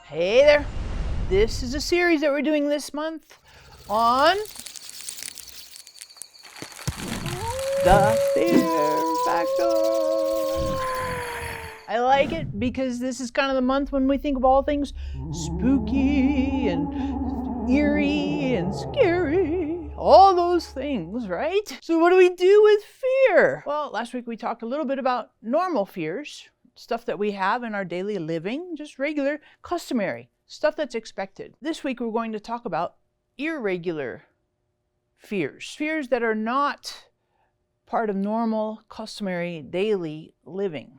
Hey there. This is a series that we're doing this month on the fear factor. I like it because this is kind of the month when we think of all things spooky and eerie and scary. All those things, right? So what do we do with fear? Well, last week we talked a little bit about normal fears, stuff that we have in our daily living, just regular, customary, stuff that's expected. This week we're going to talk about irregular fears, fears that are not part of normal, customary, daily living.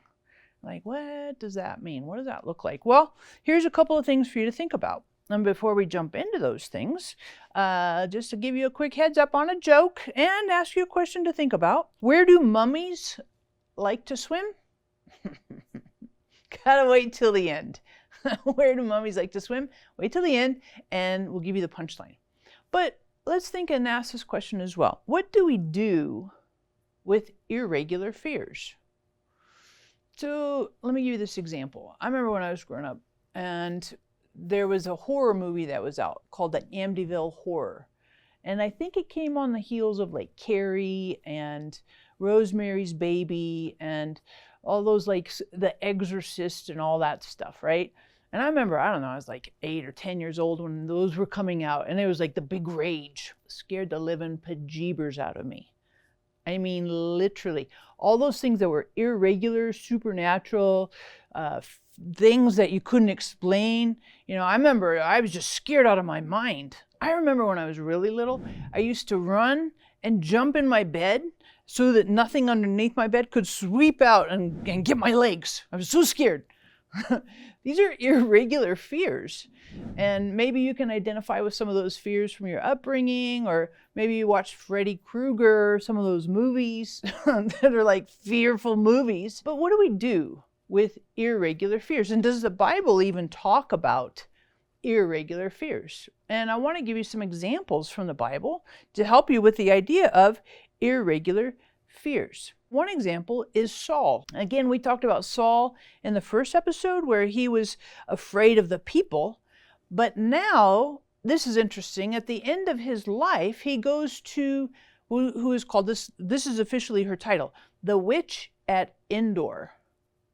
Like, what does that mean? What does that look like? Well, here's a couple of things for you to think about. And before we jump into those things, just to give you a quick heads up on a joke and ask you a question to think about. Where do mummies like to swim? Gotta wait till the end. Where do mummies like to swim? Wait till the end and we'll give you the punchline. But let's think and ask this question as well. What do we do with irregular fears? So let me give you this example. I remember when I was growing up and there was a horror movie that was out called the Amityville Horror. And I think it came on the heels of like Carrie and Rosemary's Baby and all those like The Exorcist and all that stuff, right? And I remember, I don't know, I was like 8 or 10 years old when those were coming out and it was like the big rage. Scared the living bejeebers out of me. I mean, literally, all those things that were irregular, supernatural, things that you couldn't explain. You know, I remember I was just scared out of my mind. I remember when I was really little, I used to run and jump in my bed so that nothing underneath my bed could sweep out and get my legs. I was so scared. These are irregular fears. And maybe you can identify with some of those fears from your upbringing, or maybe you watched Freddy Krueger, some of those movies that are like fearful movies. But what do we do with irregular fears? And does the Bible even talk about irregular fears? And I want to give you some examples from the Bible to help you with the idea of irregular fears. One example is Saul. Again, we talked about Saul in the first episode where he was afraid of the people. But now, this is interesting, at the end of his life, he goes to who is called, this is officially her title, the witch at Endor.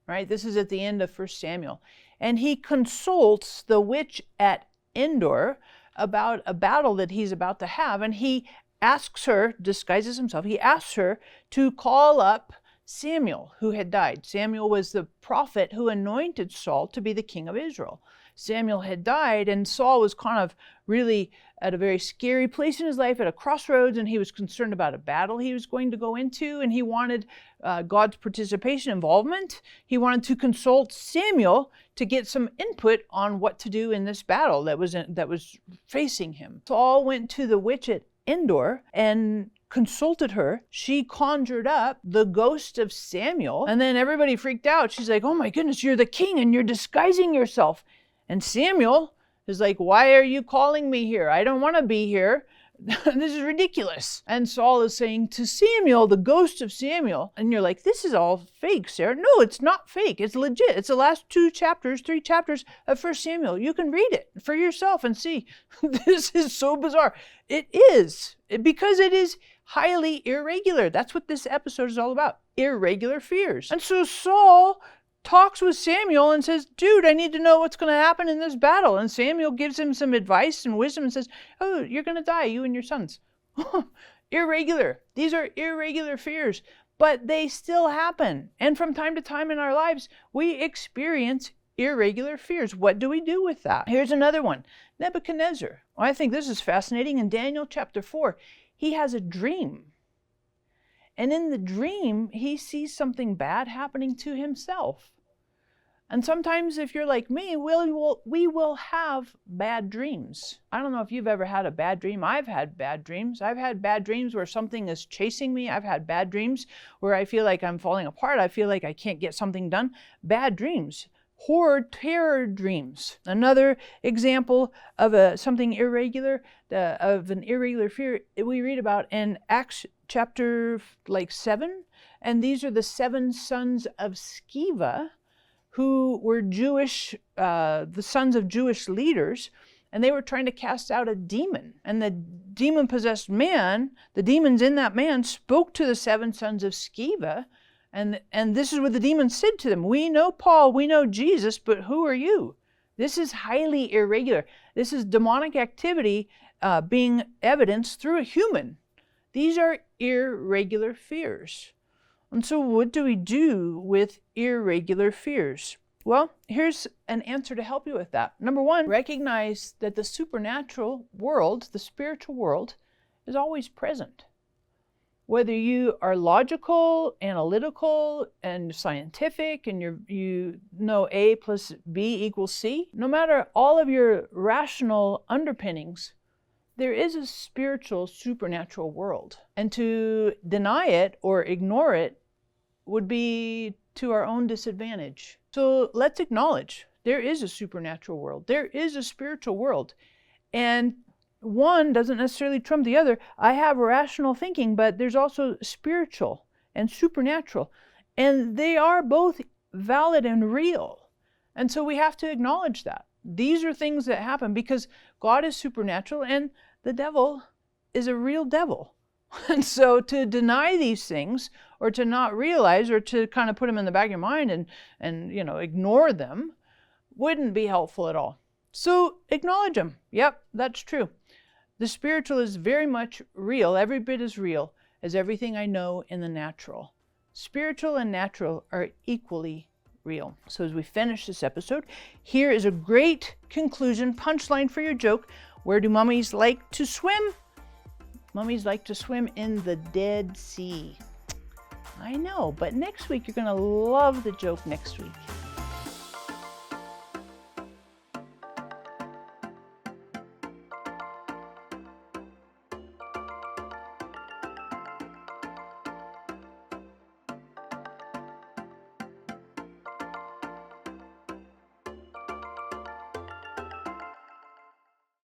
Right? This is at the end of 1 Samuel. And he consults the witch at Endor about a battle that he's about to have. And he asks her, disguises himself, he asks her to call up Samuel, who had died. Samuel was the prophet who anointed Saul to be the king of Israel. Samuel had died, and Saul was kind of really at a very scary place in his life, at a crossroads, and he was concerned about a battle he was going to go into, and he wanted God's participation, involvement. He wanted to consult Samuel to get some input on what to do in this battle that was facing him. Saul went to the witch at Endor and consulted her. She conjured up the ghost of Samuel, and then everybody freaked out. She's like, "Oh my goodness, you're the king and you're disguising yourself." And Samuel is like, "Why are you calling me here? I don't want to be here. This is ridiculous." And Saul is saying to Samuel, the ghost of Samuel, and you're like, "This is all fake, Sarah." No, it's not fake. It's legit. It's the last 3 chapters of 1 Samuel. You can read it for yourself and see. This is so bizarre. It is, because it is highly irregular. That's what this episode is all about. Irregular fears. And so Saul talks with Samuel and says, "Dude, I need to know what's going to happen in this battle." And Samuel gives him some advice and wisdom and says, "Oh, you're going to die, you and your sons." Irregular. These are irregular fears, but they still happen. And from time to time in our lives, we experience irregular fears. What do we do with that? Here's another one. Nebuchadnezzar. I think this is fascinating. In Daniel chapter 4, he has a dream. And in the dream, he sees something bad happening to himself. And sometimes if you're like me, we will have bad dreams. I don't know if you've ever had a bad dream. I've had bad dreams. I've had bad dreams where something is chasing me. I've had bad dreams where I feel like I'm falling apart. I feel like I can't get something done. Bad dreams. Horror, terror dreams. Another example of something irregular, of an irregular fear, we read about in Acts chapter 7. And these are the 7 sons of Sceva who were Jewish, the sons of Jewish leaders, and they were trying to cast out a demon. And the demon-possessed man, the demons in that man, spoke to the 7 sons of Sceva, and this is what the demons said to them. We know Paul, we know Jesus, but who are you? This is highly irregular. This is demonic activity being evidenced through a human. These are irregular fears. And so what do we do with irregular fears? Well, here's an answer to help you with that. Number 1, recognize that the supernatural world, the spiritual world, is always present. Whether you are logical, analytical, and scientific, and you know A plus B equals C, no matter all of your rational underpinnings, there is a spiritual, supernatural world. And to deny it or ignore it would be to our own disadvantage. So let's acknowledge there is a supernatural world. There is a spiritual world. And one doesn't necessarily trump the other. I have rational thinking, but there's also spiritual and supernatural. And they are both valid and real. And so we have to acknowledge that. These are things that happen because God is supernatural and the devil is a real devil. And so to deny these things or to not realize or to kind of put them in the back of your mind and ignore them wouldn't be helpful at all. So acknowledge them. Yep, that's true. The spiritual is very much real, every bit as real as everything I know in the natural. Spiritual and natural are equally real. So as we finish this episode, here is a great conclusion, punchline for your joke. Where do mummies like to swim? Mummies like to swim in the Dead Sea. I know, but next week you're going to love the joke next week.